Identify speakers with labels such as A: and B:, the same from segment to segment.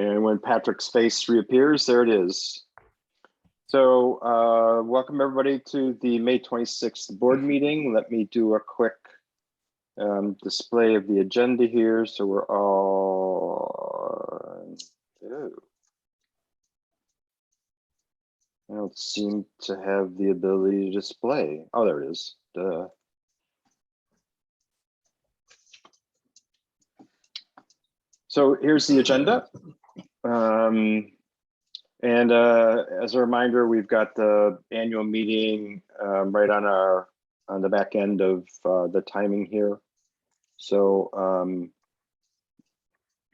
A: And when Patrick's face reappears, there it is. So welcome everybody to the May 26th board meeting. Let me do a quick display of the agenda here. So we're all, I don't seem to have the ability to display. Oh, there it is. Duh. So here's the agenda. And as a reminder, we've got the annual meeting right on the back end of the timing here. So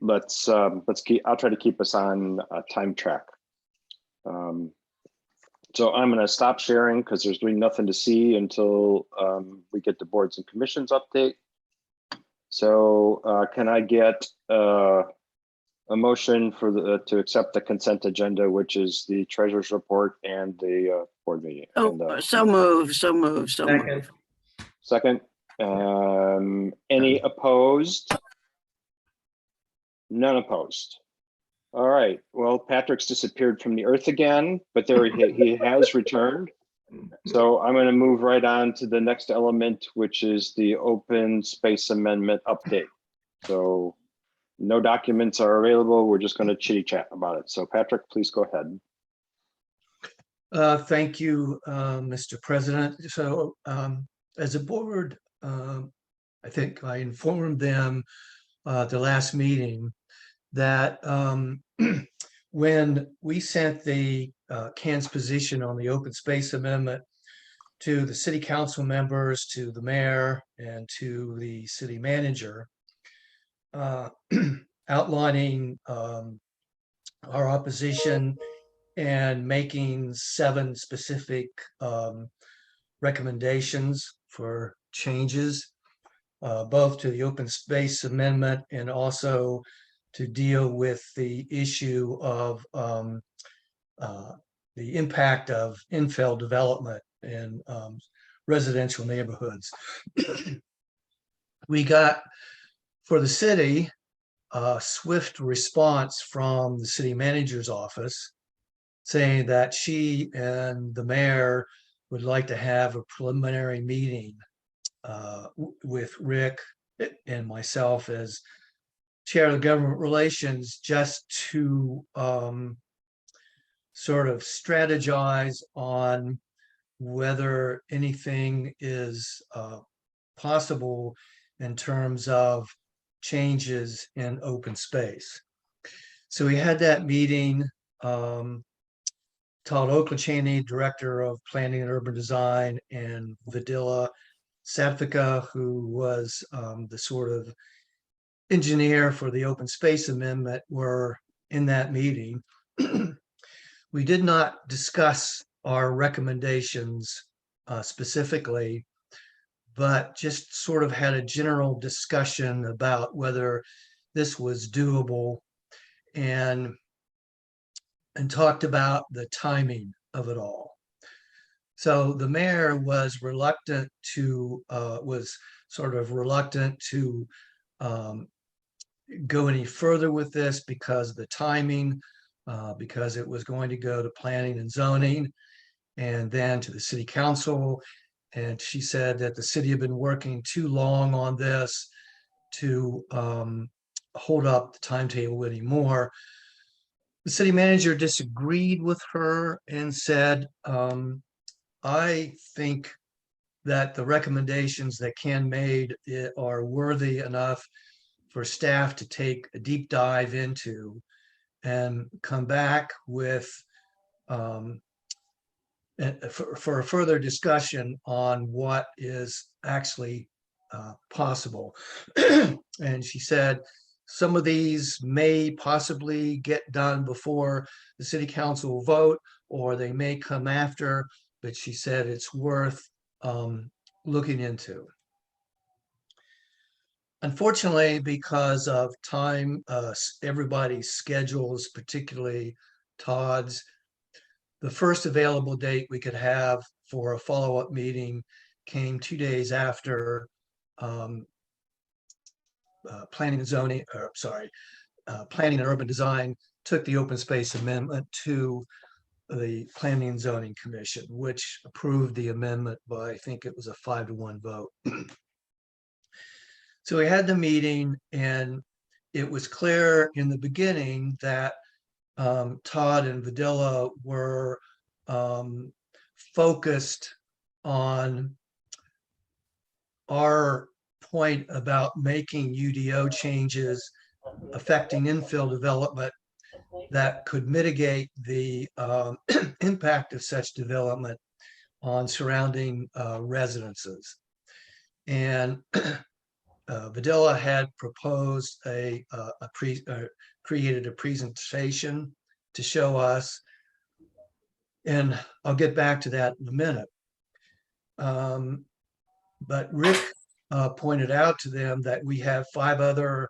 A: let's keep. I'll try to keep us on a time track. So I'm going to stop sharing because there's really nothing to see until we get the boards and commissions update. So can I get a motion for to accept the consent agenda, which is the treasurer's report and the board meeting?
B: Oh,
A: and,
B: so move.
A: Second. Any opposed? None opposed. All right. Well, Patrick's disappeared from the earth again, but there he has returned. So I'm going to move right on to the next element, which is the open space amendment update. So no documents are available. We're just going to chitty chat about it. So Patrick, please go ahead.
C: Thank you, Mr. President. So as a board, I think I informed them at the last meeting that when we sent the CAN's position on the open space amendment to the city council members, to the mayor, and to the city manager, outlining our opposition and making 7 specific recommendations for changes, both to the open space amendment and also to deal with the issue of the impact of infill development in residential neighborhoods. We got, for the city, a swift response from the city manager's office saying that she and the mayor would like to have a preliminary meeting with Rick and myself as chair of the government relations, just to sort of strategize on whether anything is possible in terms of changes in open space. So we had that meeting. Todd Oakland-Cheney, Director of Planning and Urban Design, and Vidila Sapthika, who was the sort of engineer for the open space amendment, were in that meeting. We did not discuss our recommendations specifically, but just sort of had a general discussion about whether this was doable and talked about the timing of it all. So the mayor was reluctant to, go any further with this because of the timing, because it was going to go to planning and zoning and then to the city council. And she said that the city had been working too long on this to hold up the timetable anymore. The city manager disagreed with her and said, I think that the recommendations that CAN made are worthy enough for staff to take a deep dive into and come back with for a further discussion on what is actually possible. And she said, some of these may possibly get done before the city council vote, or they may come after, but she said it's worth looking into. Unfortunately, because of time, everybody's schedules, particularly Todd's, the first available date we could have for a follow-up meeting came 2 days after planning and zoning, planning and urban design took the open space amendment to the Planning and Zoning Commission, which approved the amendment by, I think it was a 5-1 vote. So we had the meeting, and it was clear in the beginning that Todd and Vidila were focused on our point about making UDO changes affecting infill development that could mitigate the impact of such development on surrounding residences. And Vidila had proposed created a presentation to show us, and I'll get back to that in a minute. But Rick pointed out to them that we have 5 other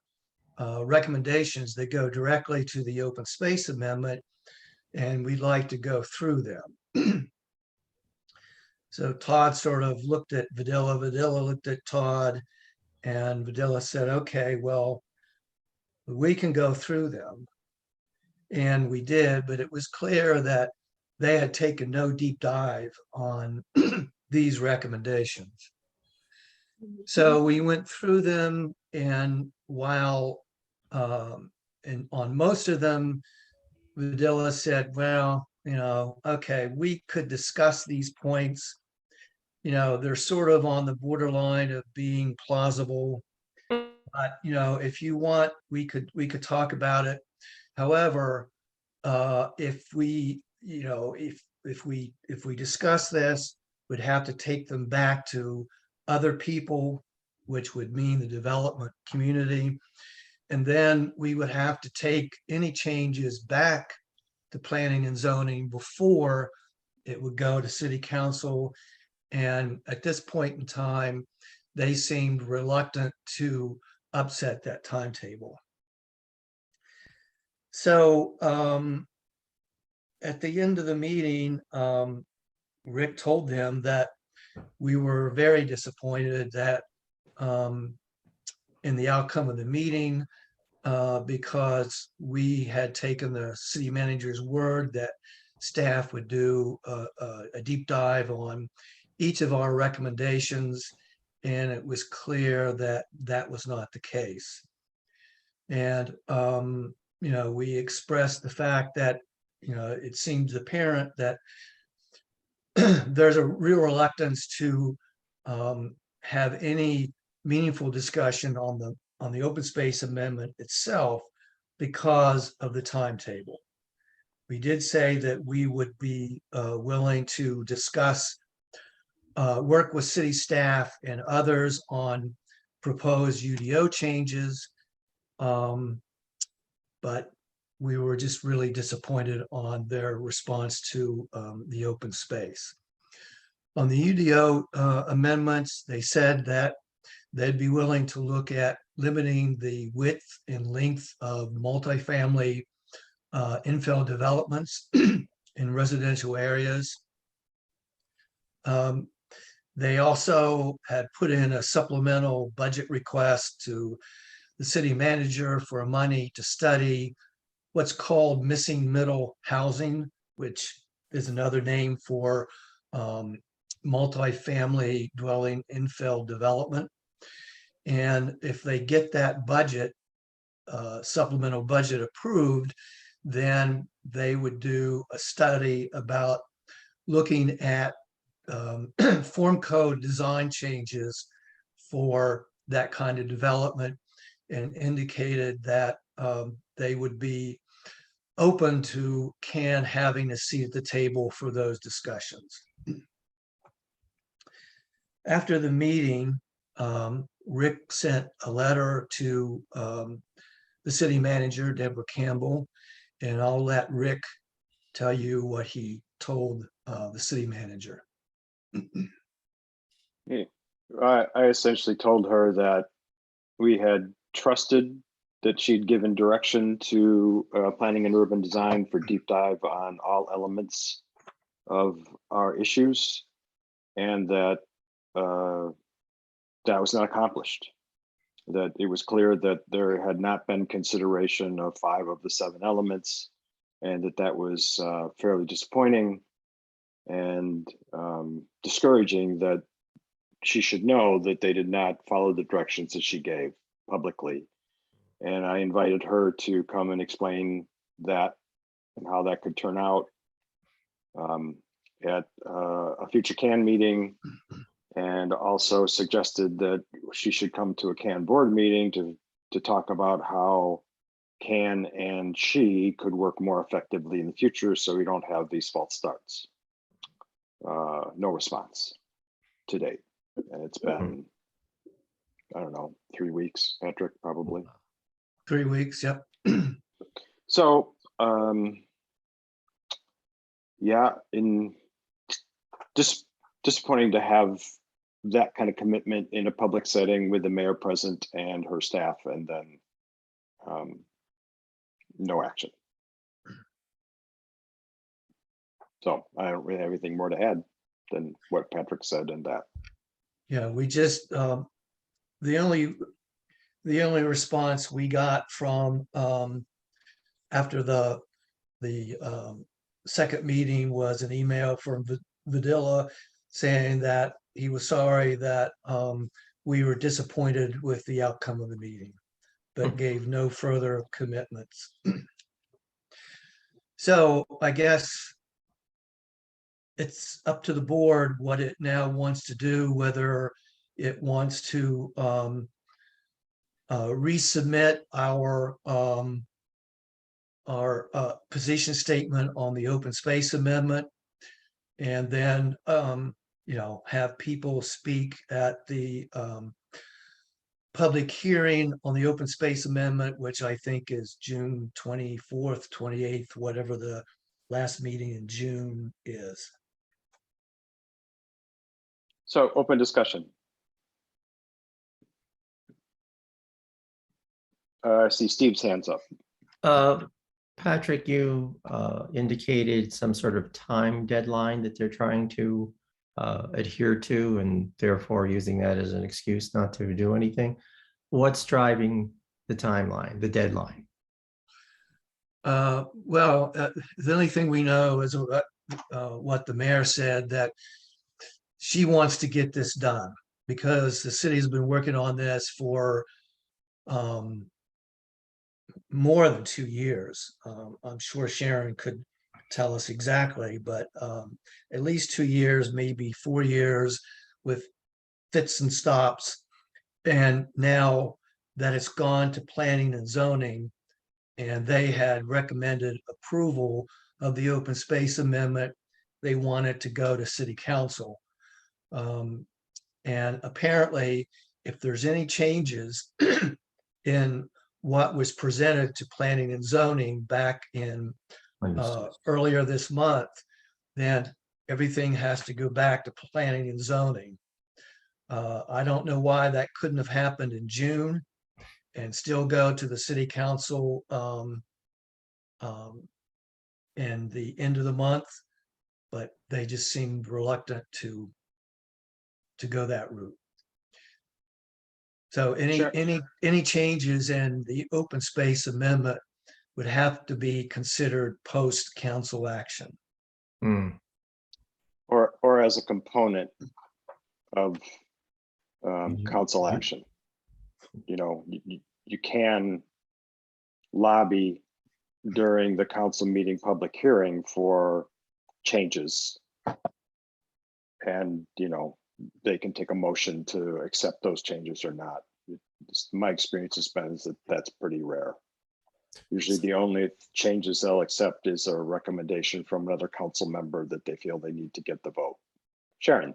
C: recommendations that go directly to the open space amendment, and we'd like to go through them. So Todd sort of looked at Vidila, Vidila looked at Todd, and Vidila said, okay, well, we can go through them. And we did, but it was clear that they had taken no deep dive on these recommendations. So we went through them, and while and on most of them, Vidila said, well, okay, we could discuss these points. They're sort of on the borderline of being plausible. But, if you want, we could talk about it. However, if we discuss this, we'd have to take them back to other people, which would mean the development community. And then we would have to take any changes back to planning and zoning before it would go to city council. And at this point in time, they seemed reluctant to upset that timetable. So at the end of the meeting, Rick told them that we were very disappointed that in the outcome of the meeting, because we had taken the city manager's word that staff would do a deep dive on each of our recommendations, and it was clear that that was not the case. And we expressed the fact that it seems apparent that there's a real reluctance to have any meaningful discussion on the open space amendment itself because of the timetable. We did say that we would be willing to discuss, work with city staff and others on proposed UDO changes, but we were just really disappointed on their response to the open space. On the UDO amendments, they said that they'd be willing to look at limiting the width and length of multifamily infill developments in residential areas. They also had put in a supplemental budget request to the city manager for money to study what's called missing middle housing, which is another name for multifamily dwelling infill development. And if they get that budget, supplemental budget approved, then they would do a study about looking at form code design changes for that kind of development, and indicated that they would be open to CAN having a seat at the table for those discussions. After the meeting, Rick sent a letter to the city manager, Deborah Campbell, and I'll let Rick tell you what he told the city manager.
A: I essentially told her that we had trusted that she'd given direction to planning and urban design for deep dive on all elements of our issues, and that that was not accomplished. that it was clear that there had not been consideration of 5 of the 7 elements, and that was fairly disappointing and discouraging, that she should know that they did not follow the directions that she gave publicly. And I invited her to come and explain that and how that could turn out at a future CAN meeting, and also suggested that she should come to a CAN board meeting to talk about how CAN and she could work more effectively in the future, so we don't have these false starts. No response to date, and it's been, I don't know, 3 weeks, Patrick, probably.
C: 3 weeks, yep.
A: So yeah, just disappointing to have that kind of commitment in a public setting with the mayor present and her staff, and then no action. So I don't really have anything more to add than what Patrick said and that.
C: Yeah, we just the only response we got from after the second meeting was an email from Vidila saying that he was sorry that we were disappointed with the outcome of the meeting, but gave no further commitments. So I guess it's up to the board what it now wants to do, whether it wants to resubmit our position statement on the open space amendment, and then have people speak at the public hearing on the open space amendment, which I think is June 24th, 28th, whatever the last meeting in June is.
A: So open discussion. I see Steve's hands up.
B: Patrick, you indicated some sort of time deadline that they're trying to adhere to, and therefore using that as an excuse not to do anything. What's driving the timeline, the deadline?
C: Well, the only thing we know is what the mayor said, that she wants to get this done because the city's been working on this for more than 2 years. I'm sure Sharon could tell us exactly, but at least 2 years, maybe 4 years, with fits and stops. And now that it's gone to planning and zoning, and they had recommended approval of the open space amendment, they wanted to go to city council. And apparently, if there's any changes in what was presented to planning and zoning back in earlier this month, then everything has to go back to planning and zoning. I don't know why that couldn't have happened in June and still go to the city council in the end of the month, but they just seemed reluctant to go that route. So any changes in the open space amendment would have to be considered post council action.
A: Or as a component of council action. You can lobby during the council meeting public hearing for changes, and they can take a motion to accept those changes or not. My experience has been that that's pretty rare. Usually the only changes they'll accept is a recommendation from another council member that they feel they need to get the vote. Sharon.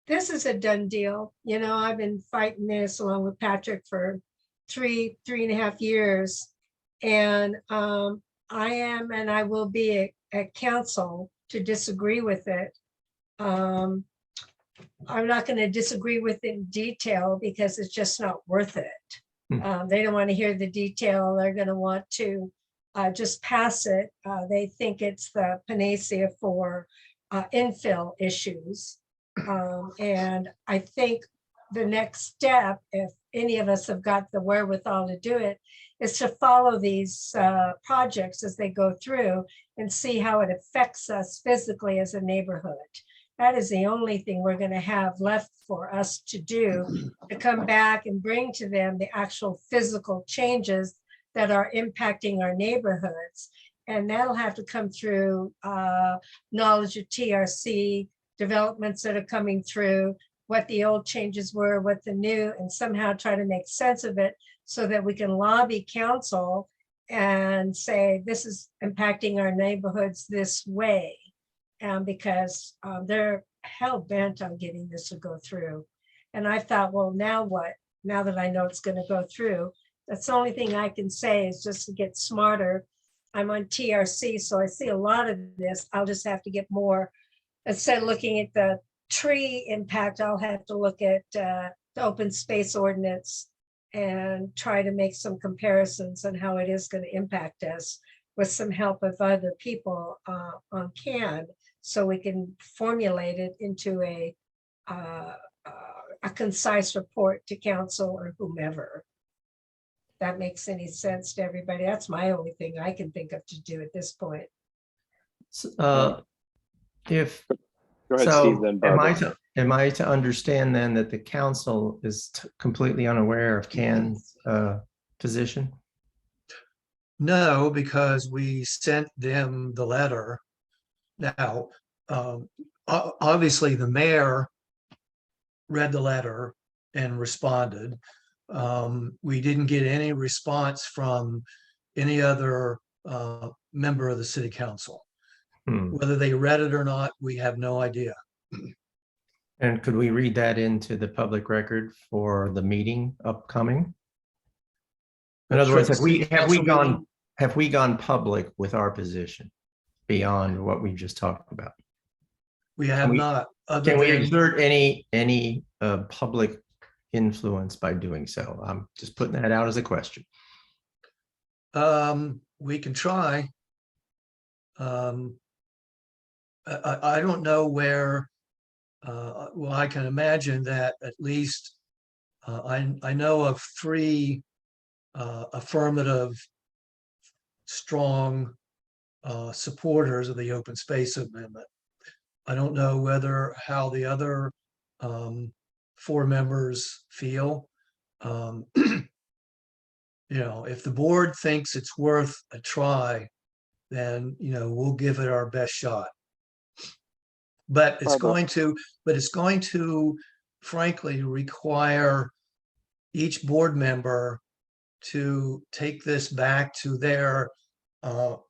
D: This is a done deal. I've been fighting this along with Patrick for three and a half years. And I am, and I will be at council to disagree with it. I'm not going to disagree with it in detail because it's just not worth it. They don't want to hear the detail. They're going to want to just pass it. They think it's the panacea for infill issues. And I think the next step, if any of us have got the wherewithal to do it, is to follow these projects as they go through and see how it affects us physically as a neighborhood. That is the only thing we're going to have left for us to do, to come back and bring to them the actual physical changes that are impacting our neighborhoods. And that'll have to come through knowledge of TRC, developments that are coming through, what the old changes were, what the new, and somehow try to make sense of it so that we can lobby council and say, this is impacting our neighborhoods this way. Because they're hell bent on getting this to go through. And I thought, well, now what? Now that I know it's going to go through, that's the only thing I can say is just to get smarter. I'm on TRC, so I see a lot of this. I'll just have to get more. Instead of looking at the tree impact, I'll have to look at the open space ordinance and try to make some comparisons on how it is going to impact us with some help of other people on CAN, so we can formulate it into a concise report to council or whomever. That makes any sense to everybody. That's my only thing I can think of to do at this point.
B: If
A: Go ahead,
B: so,
A: Steve, then Barbara.
B: am I to understand then that the council is completely unaware of CAN's position?
C: No, because we sent them the letter. Now, obviously the mayor read the letter and responded. We didn't get any response from any other member of the city council. Whether they read it or not, we have no idea.
B: And could we read that into the public record for the meeting upcoming? In other words, have we gone public with our position beyond what we just talked about?
C: We have not.
B: Can we exert any public influence by doing so? I'm just putting that out as a question.
C: We can try. I don't know where. Well, I can imagine that at least I know of 3 affirmative, strong supporters of the open space amendment. I don't know how the other 4 members feel. If the board thinks it's worth a try, then we'll give it our best shot. But it's going to frankly require each board member to take this back to their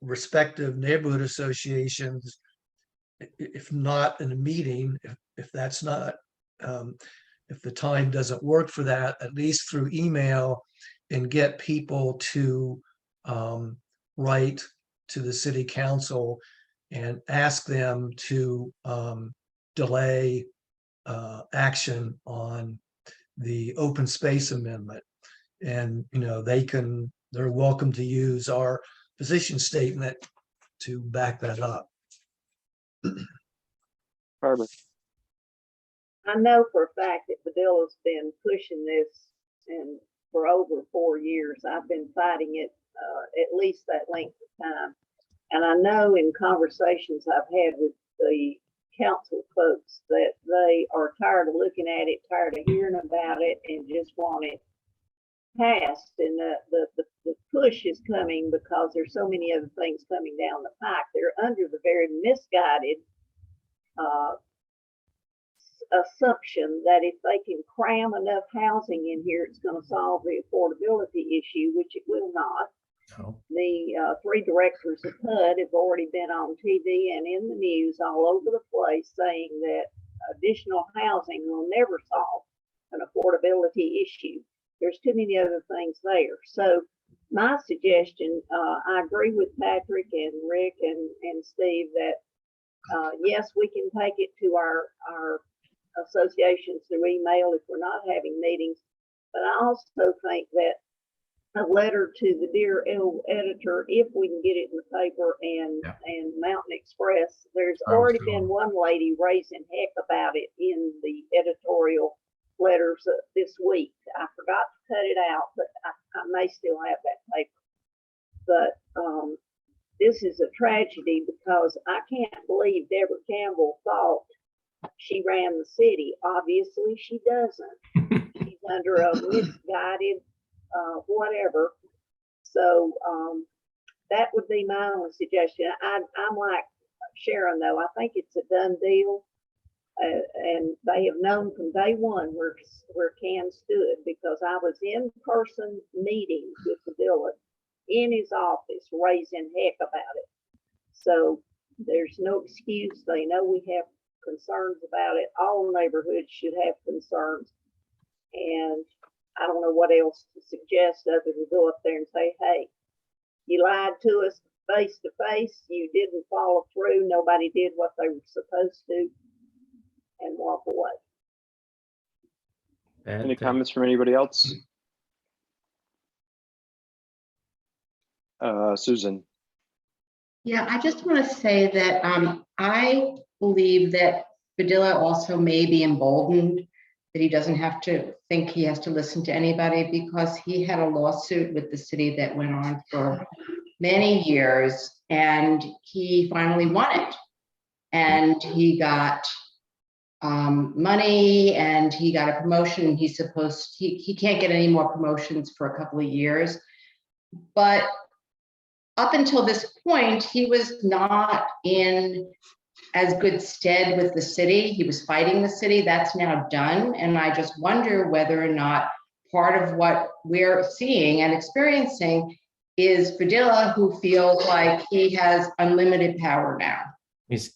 C: respective neighborhood associations, if not in a meeting, if that's not, if the time doesn't work for that, at least through email, and get people to write to the city council and ask them to delay action on the open space amendment. And they're welcome to use our position statement to back that up.
A: Barbara.
E: I know for a fact that Padilla's been pushing this, and for over 4 years, I've been fighting it at least that length of time. And I know in conversations I've had with the council folks that they are tired of looking at it, tired of hearing about it, and just want it passed. And the push is coming because there's so many other things coming down the pike. They're under the very misguided assumption that if they can cram enough housing in here, it's going to solve the affordability issue, which it will not.
B: No.
E: The 3 directors of HUD have already been on TV and in the news all over the place saying that additional housing will never solve an affordability issue. There's too many other things there. So my suggestion, I agree with Patrick and Rick and Steve that yes, we can take it to our associations through email if we're not having meetings, but I also think that a letter to the dear editor, if we can get it in the paper and Mountain Express. There's already been one lady raising heck about it in the editorial letters this week. I forgot to cut it out, but I may still have that paper. But this is a tragedy because I can't believe Deborah Campbell thought she ran the city. Obviously, she doesn't. She's under a misguided whatever. So that would be my only suggestion. I'm like Sharon, though. I think it's a done deal. And they have known from day one where CAN stood, because I was in person meetings with the Gilbert in his office raising heck about it. So there's no excuse. They know we have concerns about it. All neighborhoods should have concerns. And I don't know what else to suggest other than go up there and say, hey, you lied to us face to face. You didn't follow through. Nobody did what they were supposed to, and walk away.
A: Any comments from anybody else? Susan.
F: Yeah, I just want to say that I believe that Padilla also may be emboldened, that he doesn't have to think he has to listen to anybody, because he had a lawsuit with the city that went on for many years, and he finally won it. And he got money, and he got a promotion. He can't get any more promotions for a couple of years. But up until this point, he was not in as good stead with the city. He was fighting the city. That's now done. And I just wonder whether or not part of what we're seeing and experiencing is Padilla, who feels like he has unlimited power now.
B: He's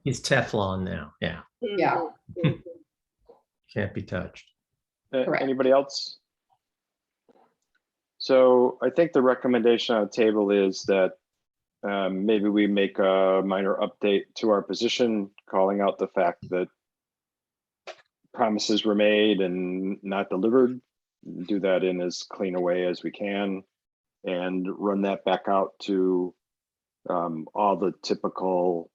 B: Teflon now. Yeah,
F: Yeah.
B: can't be touched.
F: Correct.
A: Anybody else? So I think the recommendation on the table is that maybe we make a minor update to our position, calling out the fact that promises were made and not delivered. Do that in as clean a way as we can, and run that back out to all the typical,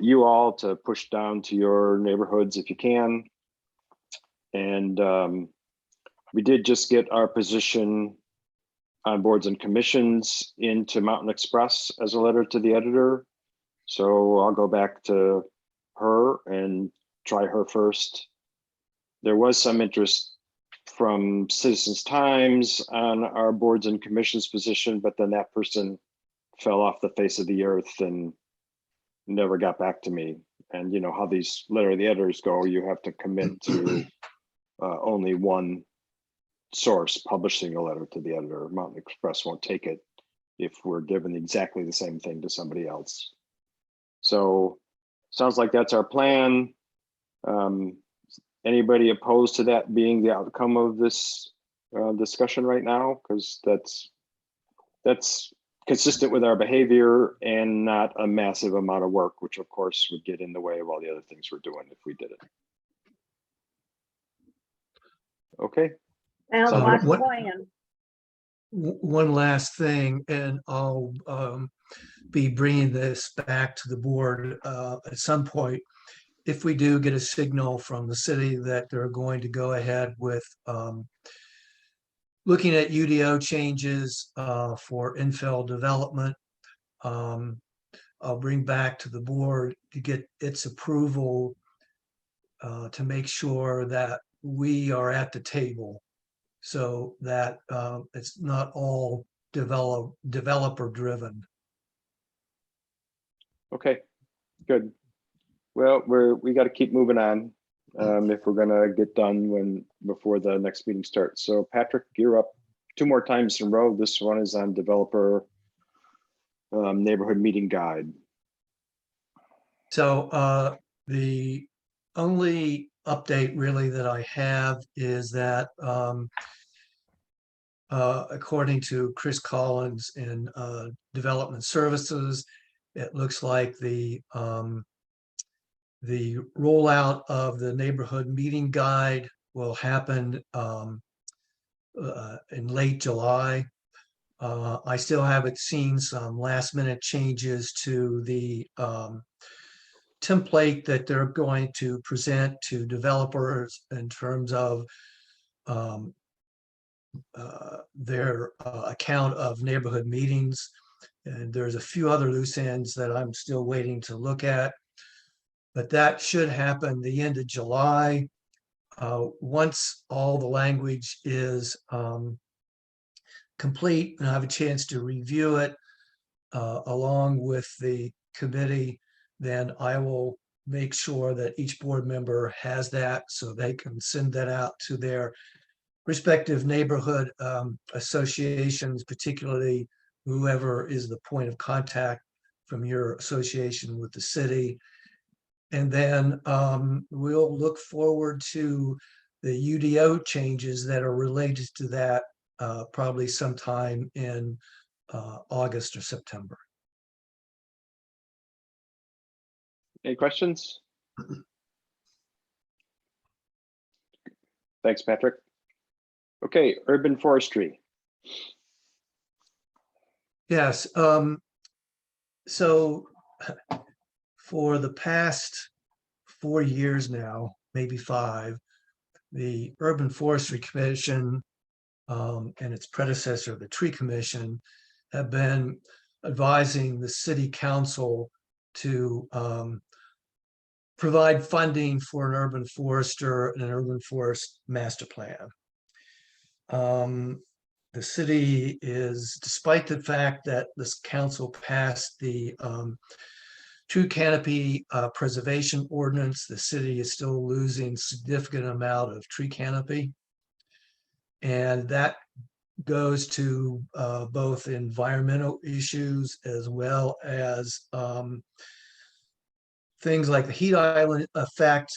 A: you all to push down to your neighborhoods if you can. And we did just get our position on boards and commissions into Mountain Express as a letter to the editor. So I'll go back to her and try her first. There was some interest from Citizens Times on our boards and commissions position, but then that person fell off the face of the earth and never got back to me. And you know how these letter of the editors go, you have to commit to only one source publishing a letter to the editor. Mountain Express won't take it if we're given exactly the same thing to somebody else. So sounds like that's our plan. Anybody opposed to that being the outcome of this discussion right now? Because that's consistent with our behavior and not a massive amount of work, which of course would get in the way of all the other things we're doing if we did it. Okay.
E: Sounds
A: So
E: like a
C: what-
E: plan.
C: One last thing, and I'll be bringing this back to the board at some point. If we do get a signal from the city that they're going to go ahead with looking at UDO changes for infill development, I'll bring back to the board to get its approval to make sure that we are at the table, so that it's not all developer driven.
A: Okay, good. Well, we got to keep moving on if we're gonna get done before the next meeting starts. So Patrick, you're up 2 more times in a row. This one is on developer neighborhood meeting guide.
C: So the only update really that I have is that according to Chris Collins in Development Services, it looks like the rollout of the neighborhood meeting guide will happen in late July. I still haven't seen some last minute changes to the template that they're going to present to developers in terms of their account of neighborhood meetings. And there's a few other loose ends that I'm still waiting to look at. But that should happen the end of July. Once all the language is complete and I have a chance to review it along with the committee, then I will make sure that each board member has that so they can send that out to their respective neighborhood associations, particularly whoever is the point of contact from your association with the city. And then we'll look forward to the UDO changes that are related to that probably sometime in August or September.
A: Any questions? Thanks, Patrick. Okay, urban forestry.
C: Yes. So for the past 4 years now, maybe 5, the Urban Forestry Commission and its predecessor, the Tree Commission, have been advising the city council to provide funding for an urban forester and an urban forest master plan. The city is, despite the fact that this council passed the true canopy preservation ordinance, the city is still losing significant amount of tree canopy. And that goes to both environmental issues as well as things like the heat island effect,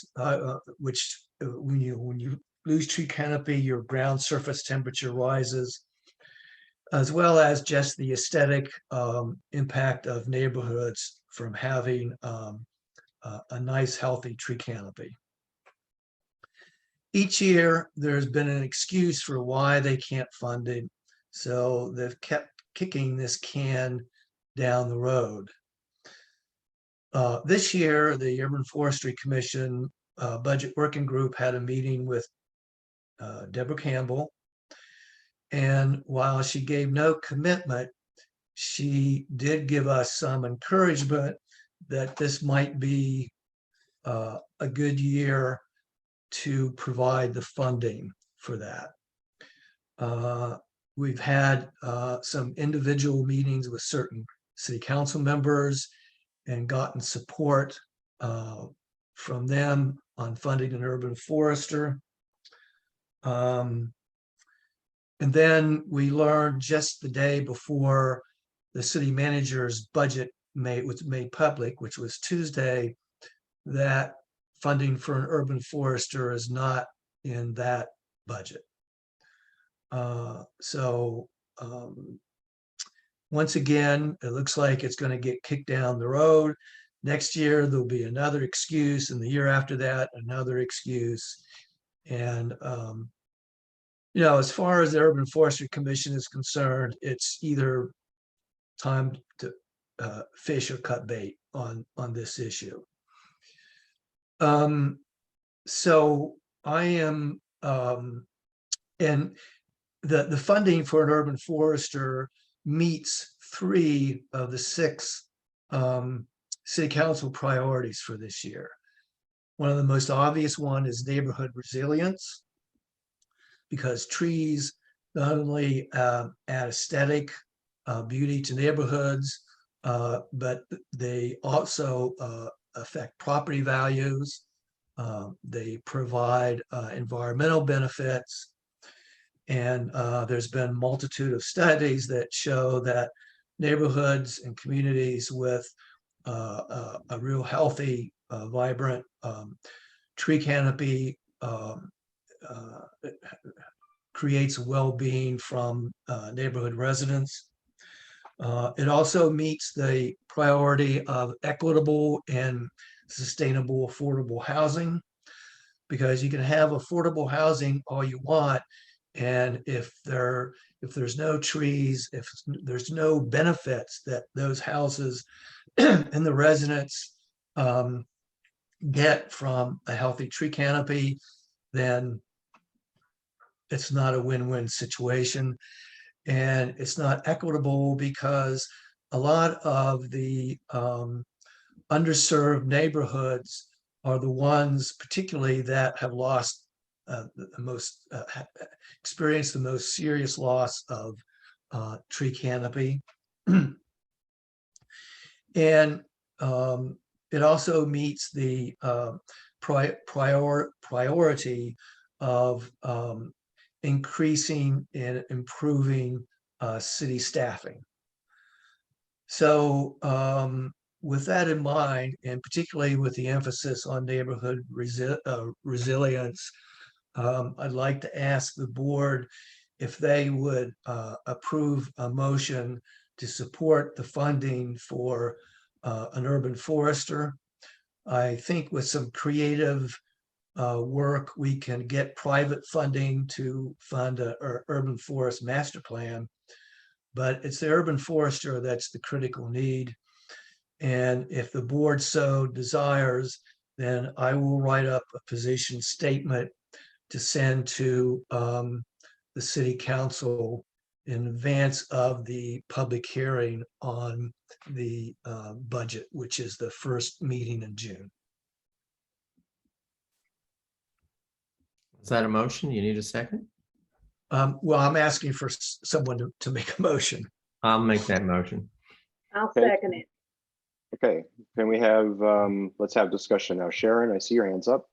C: which when you lose tree canopy, your ground surface temperature rises, as well as just the aesthetic impact of neighborhoods from having a nice, healthy tree canopy. Each year, there's been an excuse for why they can't fund it. So they've kept kicking this can down the road. This year, the Urban Forestry Commission Budget Working Group had a meeting with Deborah Campbell. And while she gave no commitment, she did give us some encouragement that this might be a good year to provide the funding for that. We've had some individual meetings with certain city council members and gotten support from them on funding an urban forester. And then we learned just the day before the city manager's budget was made public, which was Tuesday, that funding for an urban forester is not in that budget. Once again, it looks like it's going to get kicked down the road. Next year, there'll be another excuse, and the year after that, another excuse. And as far as the Urban Forestry Commission is concerned, it's either time to fish or cut bait on this issue. So I am, and the funding for an urban forester meets 3 of the 6 city council priorities for this year. One of the most obvious one is neighborhood resilience, because trees not only add aesthetic beauty to neighborhoods, but they also affect property values. They provide environmental benefits. And there's been a multitude of studies that show that neighborhoods and communities with a real healthy, vibrant tree canopy creates well-being from neighborhood residents. It also meets the priority of equitable and sustainable affordable housing, because you can have affordable housing all you want, and if there's no trees, if there's no benefits that those houses and the residents get from a healthy tree canopy, then it's not a win-win situation. And it's not equitable because a lot of the underserved neighborhoods are the ones particularly that have lost the most, experienced the most serious loss of tree canopy. And it also meets the priority of increasing and improving city staffing. So with that in mind, and particularly with the emphasis on neighborhood resilience, I'd like to ask the board if they would approve a motion to support the funding for an urban forester. I think with some creative work, we can get private funding to fund an urban forest master plan, but it's the urban forester that's the critical need. And if the board so desires, then I will write up a position statement to send to the city council in advance of the public hearing on the budget, which is the first meeting in June.
B: Is that a motion? You need a second?
C: Well, I'm asking for someone to make a motion.
B: I'll make that motion.
E: I'll
A: Okay.
E: second it.
A: Okay, can we have, let's have discussion now. Sharon, I see your hands up.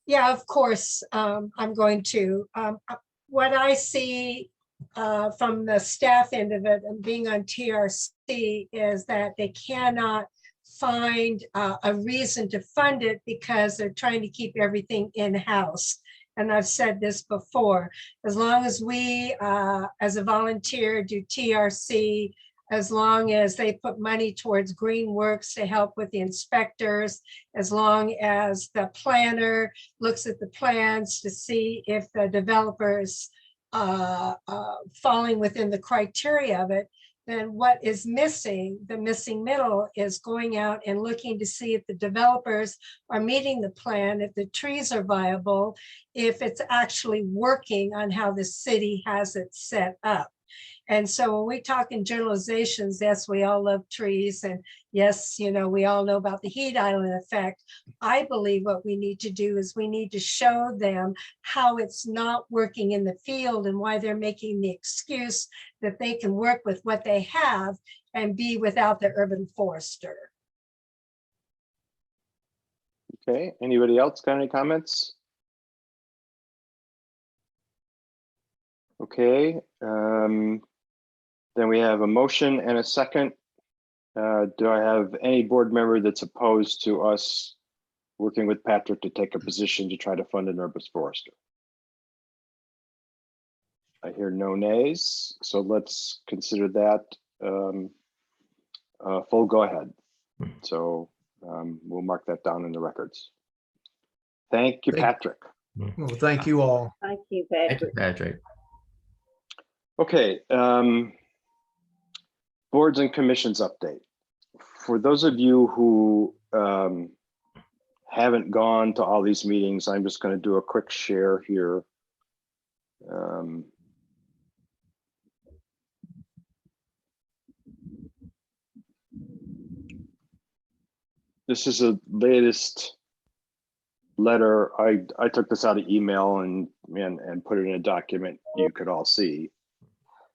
D: Yeah, of course, I'm going to. What I see from the staff end of it and being on TRC is that they cannot find a reason to fund it because they're trying to keep everything in-house. And I've said this before, as long as we, as a volunteer, do TRC, as long as they put money towards green works to help with the inspectors, as long as the planner looks at the plans to see if the developer is falling within the criteria of it, then what is missing, the missing middle, is going out and looking to see if the developers are meeting the plan, if the trees are viable, if it's actually working on how the city has it set up. And so when we talk in generalizations, yes, we all love trees, and yes, you know, we all know about the heat island effect. I believe what we need to do is we need to show them how it's not working in the field and why they're making the excuse that they can work with what they have and be without the urban forester.
A: Okay, anybody else got any comments? Okay, then we have a motion and a second. Do I have any board member that's opposed to us working with Patrick to take a position to try to fund an urban forester? I hear no nays, so let's consider that full go ahead. So we'll mark that down in the records. Thank you, Patrick.
C: Well, thank you all.
E: Thank you,
B: Thank you,
E: Patrick.
B: Patrick.
A: Okay, boards and commissions update. For those of you who haven't gone to all these meetings, I'm just going to do a quick share here. This is a latest letter. I took this out of email and put it in a document you could all see.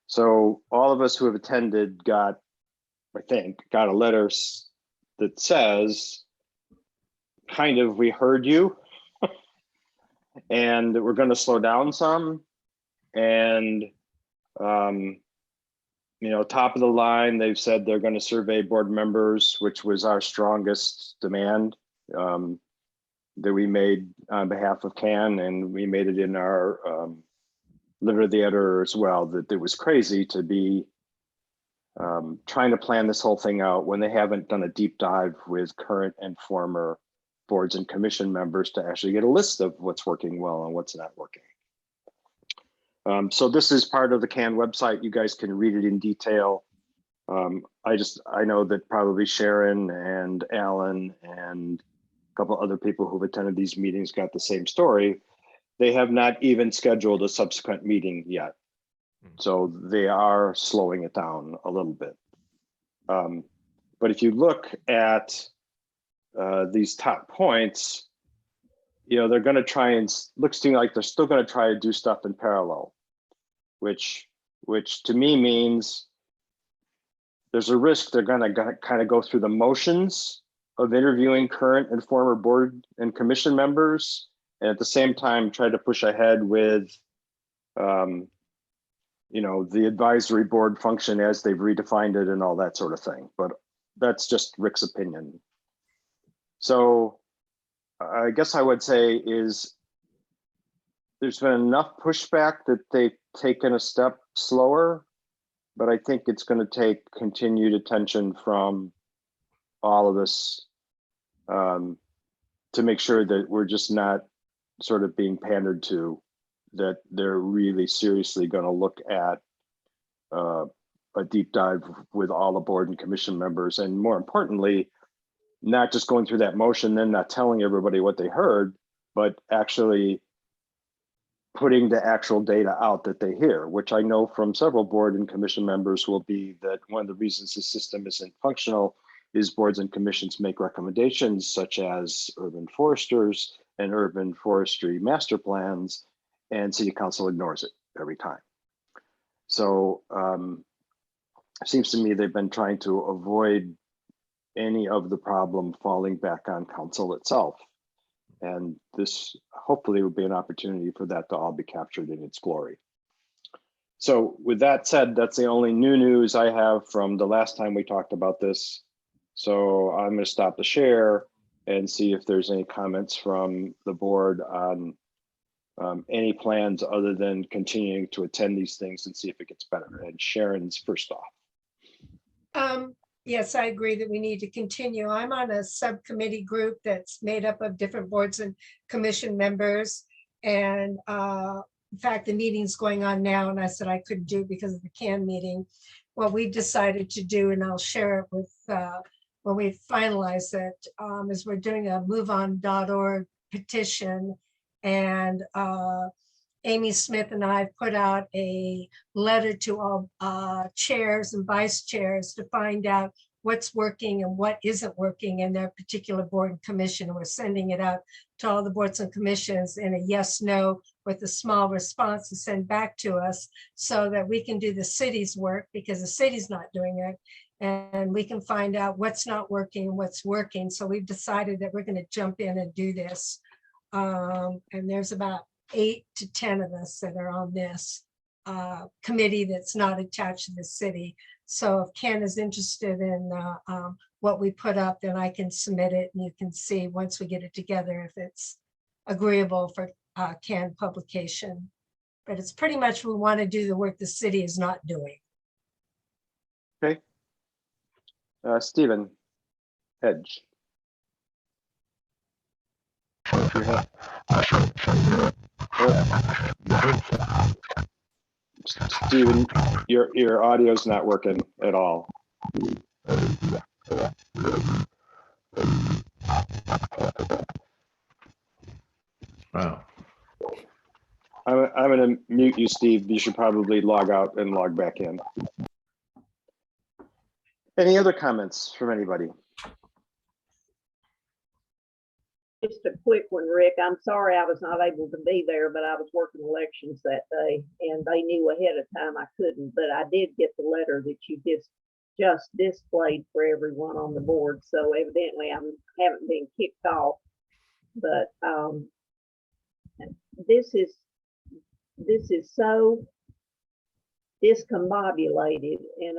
A: So all of us who have attended got, I think, got a letter that says, kind of, we heard you and we're going to slow down some. And, you know, top of the line, they've said they're going to survey board members, which was our strongest demand that we made on behalf of CAN, and we made it in our letter to the editor as well, that it was crazy to be trying to plan this whole thing out when they haven't done a deep dive with current and former boards and commission members to actually get a list of what's working well and what's not working. So this is part of the CAN website. You guys can read it in detail. I know that probably Sharon and Alan and a couple other people who've attended these meetings got the same story. They have not even scheduled a subsequent meeting yet. So they are slowing it down a little bit. But if you look at these top points, you know, they're going to try and looks to me like they're still going to try to do stuff in parallel, which to me means there's a risk they're going to kind of go through the motions of interviewing current and former board and commission members, and at the same time try to push ahead with you know, the advisory board function as they've redefined it and all that sort of thing. But that's just Rick's opinion. So I guess I would say is there's been enough pushback that they've taken a step slower, but I think it's going to take continued attention from all of us to make sure that we're just not sort of being pandered to, that they're really seriously going to look at a deep dive with all the board and commission members, and more importantly, not just going through that motion, then not telling everybody what they heard, but actually putting the actual data out that they hear, which I know from several board and commission members will be that one of the reasons the system isn't functional is boards and commissions make recommendations such as urban foresters and urban forestry master plans, and city council ignores it every time. So it seems to me they've been trying to avoid any of the problem falling back on council itself. And this hopefully will be an opportunity for that to all be captured in its glory. So with that said, that's the only new news I have from the last time we talked about this. So I'm going to stop the share and see if there's any comments from the board on any plans other than continuing to attend these things and see if it gets better. And Sharon's first off.
D: Yes, I agree that we need to continue. I'm on a subcommittee group that's made up of different boards and commission members. And in fact, the meeting's going on now, and I said I couldn't do it because of the CAN meeting. What we've decided to do, and I'll share it with when we finalize it, is we're doing a moveon.org petition. And Amy Smith and I put out a letter to all chairs and vice chairs to find out what's working and what isn't working in their particular board and commission. We're sending it out to all the boards and commissions in a yes, no, with a small response to send back to us so that we can do the city's work, because the city's not doing it. And we can find out what's not working and what's working. So we've decided that we're going to jump in and do this. And there's about 8 to 10 of us that are on this committee that's not attached to the city. So if Ken is interested in what we put up, then I can submit it and you can see once we get it together if it's agreeable for CAN publication. But it's pretty much we want to do the work the city is not doing.
A: Okay. Stephen Hedge. Stephen, your audio's not working at all.
B: Wow.
A: I'm going to mute you, Steve. You should probably log out and log back in. Any other comments from anybody?
E: Just a quick one, Rick. I'm sorry I was not able to be there, but I was working elections that day and they knew ahead of time I couldn't, but I did get the letter that you just displayed for everyone on the board. So evidently I haven't been kicked off, but this is so discombobulated, and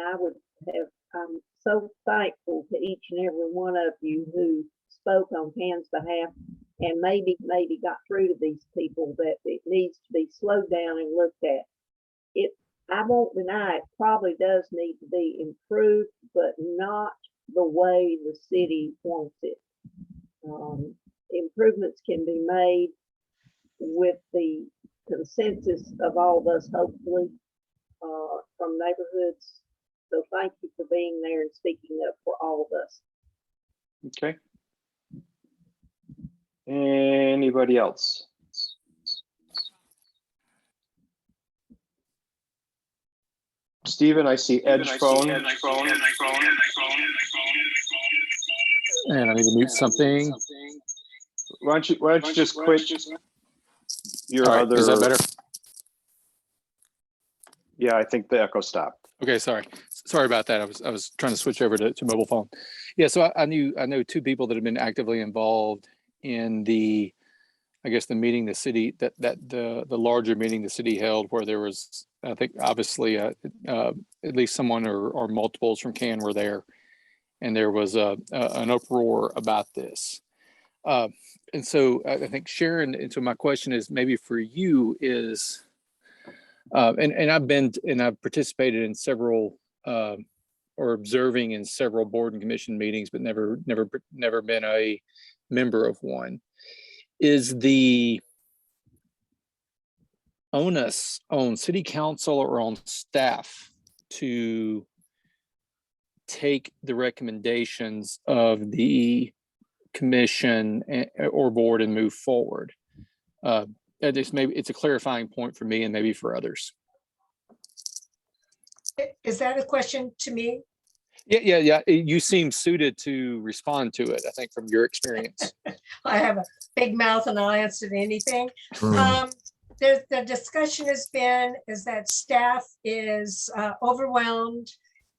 E: I'm so thankful to each and every one of you who spoke on CAN's behalf and maybe got through to these people that it needs to be slowed down and looked at. I won't deny it probably does need to be improved, but not the way the city wants it. Improvements can be made with the consensus of all of us, hopefully, from neighborhoods So thank you for being there and speaking up for all of us.
A: Okay. Anybody else? Stephen, I see Edge phone.
G: And I need to mute something.
A: Why don't you just quit your
G: All right,
A: other?
G: is that better?
A: Yeah, I think the echo stopped.
G: Okay, sorry about that. I was trying to switch over to mobile phone. Yeah, so I know two people that have been actively involved in the, I guess, the meeting the city that the larger meeting the city held, where there was, I think, obviously at least someone or multiples from CAN were there, and there was an uproar about this. And so I think Sharon, and so my question is maybe for you is, and I've participated in several or observing in several board and commission meetings, but never been a member of one. Is the onus on city council or on staff to take the recommendations of the commission or board and move forward? Maybe it's a clarifying point for me and maybe for others.
D: Is that a question to me?
G: Yeah. You seem suited to respond to it, I think, from your experience.
D: I have a big mouth and I'll answer to anything. The discussion has been is that staff is overwhelmed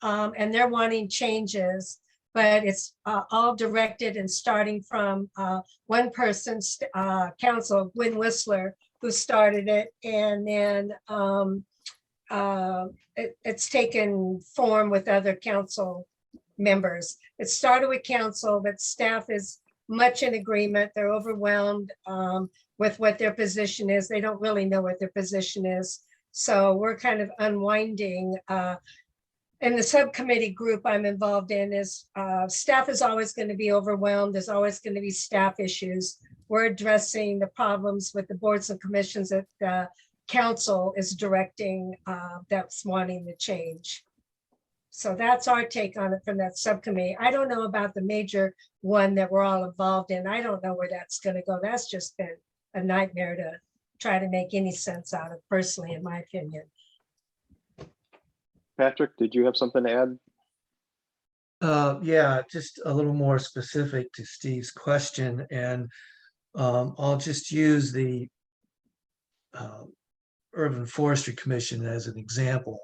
D: and they're wanting changes, but it's all directed and starting from one person's council, Gwen Whistler, who started it, and then it's taken form with other council members. It started with council, but staff is much in agreement. They're overwhelmed with what their position is. They don't really know what their position is. So we're kind of unwinding. In the subcommittee group I'm involved in is staff is always going to be overwhelmed. There's always going to be staff issues. We're addressing the problems with the boards and commissions that the council is directing that's wanting the change. So that's our take on it from that subcommittee. I don't know about the major one that we're all involved in. I don't know where that's going to go. That's just been a nightmare to try to make any sense out of, personally, in my opinion.
A: Patrick, did you have something to add?
C: Yeah, just a little more specific to Steve's question, and I'll just use the Urban Forestry Commission as an example.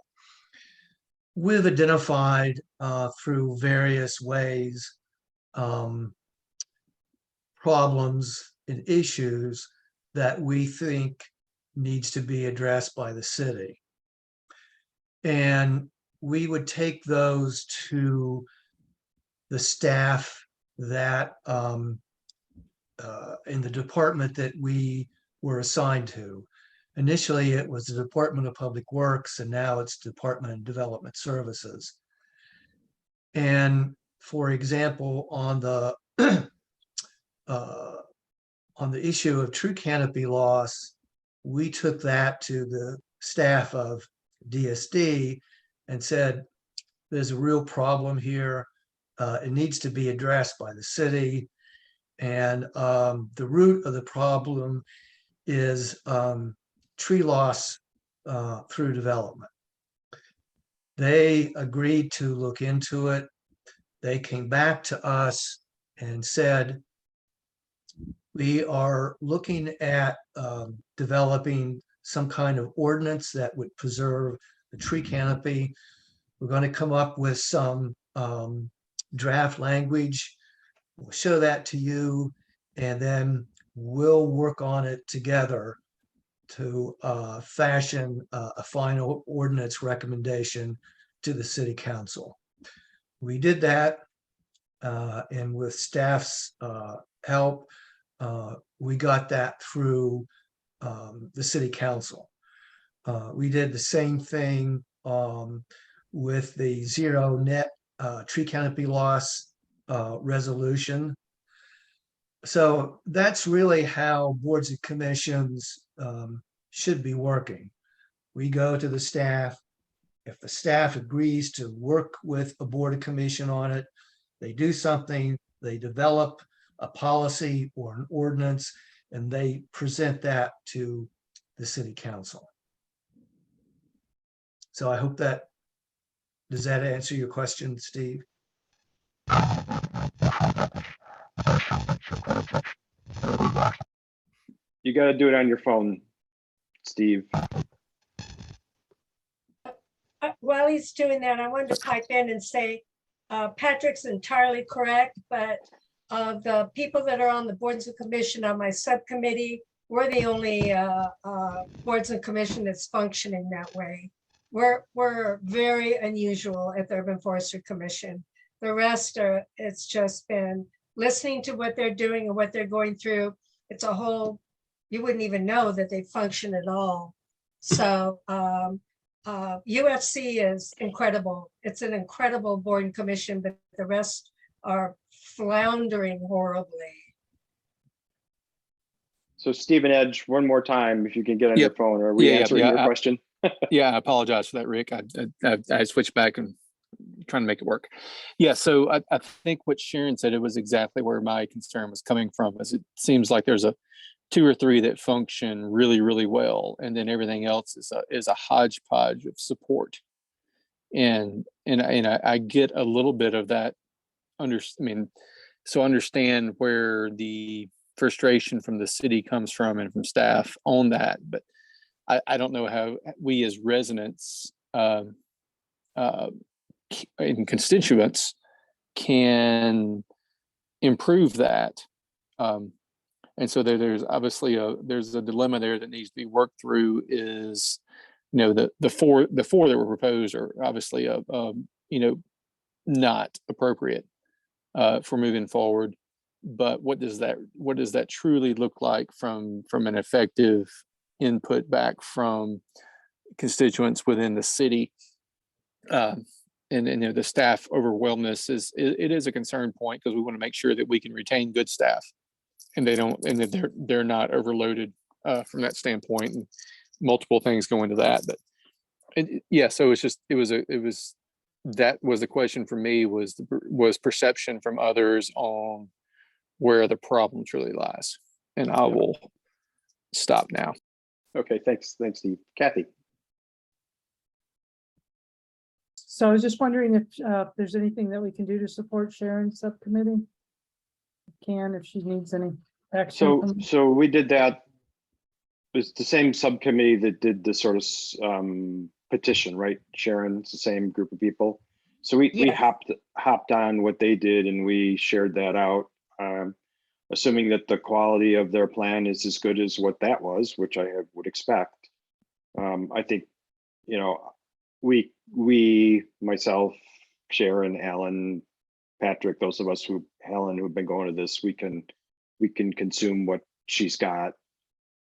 C: We've identified through various ways problems and issues that we think needs to be addressed by the city. And we would take those to the staff that in the department that we were assigned to. Initially, it was the Department of Public Works, and now it's Department of Development Services. And for example, on the issue of tree canopy loss, we took that to the staff of DSD and said, there's a real problem here. It needs to be addressed by the city. And the root of the problem is tree loss through development. They agreed to look into it. They came back to us and said, we are looking at developing some kind of ordinance that would preserve the tree canopy. We're going to come up with some draft language. We'll show that to you, and then we'll work on it together to fashion a final ordinance recommendation to the city council. We did that, and with staff's help, we got that through the city council. We did the same thing with the zero net tree canopy loss resolution. So that's really how boards and commissions should be working. We go to the staff, If the staff agrees to work with a board of commission on it, they do something, they develop a policy or an ordinance, and they present that to the city council. So I hope that, does that answer your question, Steve?
A: You got to do it on your phone, Steve.
D: While he's doing that, I wanted to pipe in and say, Patrick's entirely correct, but of the people that are on the boards and commission on my subcommittee, we're the only boards and commission that's functioning that way. We're very unusual at the Urban Forestry Commission. The rest are, it's just been listening to what they're doing and what they're going through. It's a whole, you wouldn't even know that they function at all. So UFC is incredible. It's an incredible board and commission, but the rest are floundering horribly.
A: So Stephen Edge, one more time, if you can get on your
G: Yep.
A: phone. Are we
G: Yeah,
A: answering your question?
G: Yeah, I apologize for that, Rick. I switched back and trying to make it work. Yeah, so I think what Sharon said, it was exactly where my concern was coming from, is it seems like there's a 2 or 3 that function really, really well, and then everything else is a hodgepodge of support. And I get a little bit of that. So understand where the frustration from the city comes from and from staff on that, but I don't know how we as residents and constituents can improve that. And so there's obviously there's a dilemma there that needs to be worked through. Is, the four that were proposed are obviously not appropriate for moving forward. But what does that truly look like from an effective input back from constituents within the city? And the staff overwhelmness is a concern point, because we want to make sure that we can retain good staff, and that they're not overloaded from that standpoint, and multiple things go into that. But so that was the question for me, was perception from others on where the problem truly lies. And I will stop now.
A: Okay, thanks, Steve. Kathy.
H: So I was just wondering if there's anything that we can do to support Sharon's subcommittee. If she needs any action.
A: So we did that. It's the same subcommittee that did the sort of petition, right, Sharon? It's the same group of people. So we hopped on what they did, and we shared that out, assuming that the quality of their plan is as good as what that was, which I would expect. I think, we, myself, Sharon, Alan, Patrick, those of us Helen, who've been going to this, we can consume what she's got.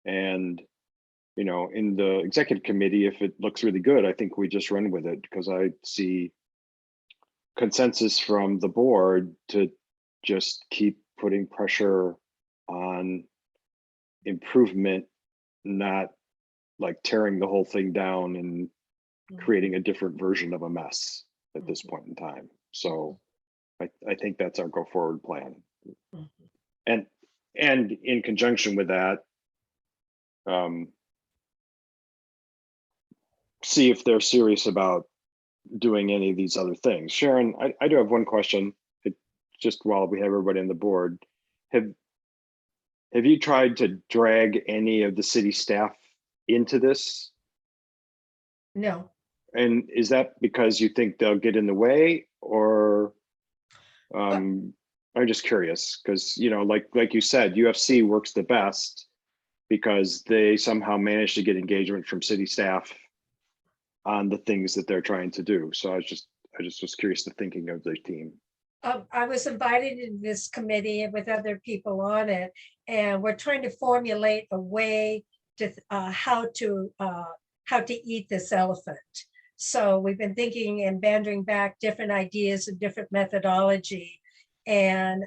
A: And, in the executive committee, if it looks really good, I think we just run with it, because I see consensus from the board to just keep putting pressure on improvement, not like tearing the whole thing down and creating a different version of a mess at this point in time. So I think that's our go forward plan. And in conjunction with that, see if they're serious about doing any of these other things. Sharon, I do have one question, just while we have everybody on the board. Have you tried to drag any of the city staff into this?
D: No.
A: And is that because you think they'll get in the way, or I'm just curious, because like you said, UFC works the best because they somehow managed to get engagement from city staff on the things that they're trying to do. So I just was curious, the thinking of the team.
D: I was invited in this committee with other people on it, and we're trying to formulate a way to how to eat this elephant. So we've been thinking and banding back different ideas and different methodology, and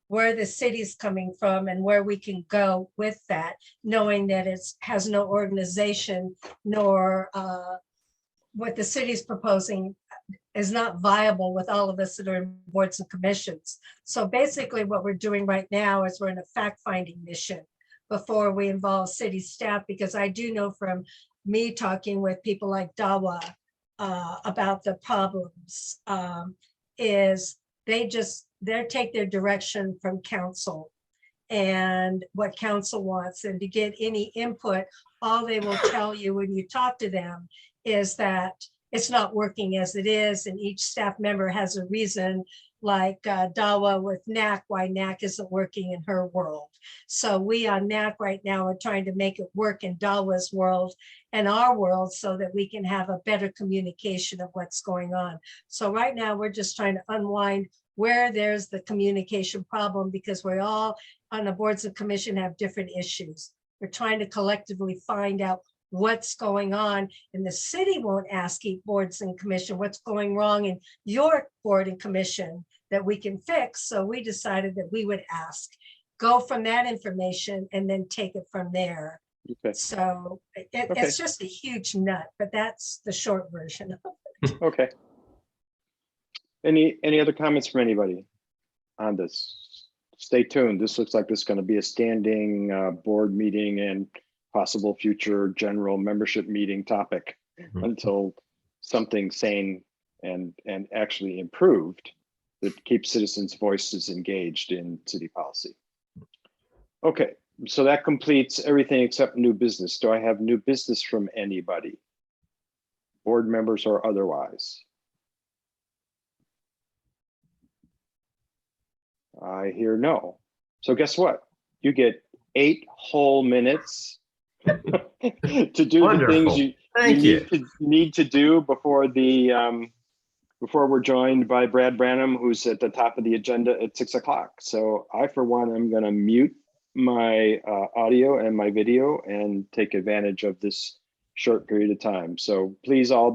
D: where the city's coming from and where we can go with that, knowing that it has no organization nor what the city's proposing is not viable with all of us that are in boards and commissions. So basically what we're doing right now is we're in a fact-finding mission before we involve city staff, because I do know from me talking with people like Dawa about the problems, is they take their direction from council and what council wants, and to get any input, all they will tell you when you talk to them is that it's not working as it is, and each staff member has a reason, like Dawa with NAC, why NAC isn't working in her world. So we on NAC right now are trying to make it work in Dawa's world and our world so that we can have a better communication of what's going on. So right now we're just trying to unwind where there's the communication problem, because we're all on the boards and commission have different issues. We're trying to collectively find out what's going on, and the city won't ask each boards and commission what's going wrong in your board and commission that we can fix. So we decided that we would ask, go from that information and then take it from there.
A: Okay.
D: So it's just a huge nut, but that's the short version of it.
A: Okay. Any other comments from anybody on this? Stay tuned. This looks like this is going to be a standing board meeting and possible future general membership meeting topic until something sane and actually improved that keeps citizens' voices engaged in city policy. Okay, so that completes everything except new business. Do I have new business from anybody? Board members or otherwise? I hear no. So guess what? You get 8 whole minutes to do
B: Wonderful.
A: the things you
B: Thank you.
A: need to do before the before we're joined by Brad Branham, who's at the top of the agenda at 6 o'clock. So I, for one, am going to mute my audio and my video and take advantage of this short period of time. So please all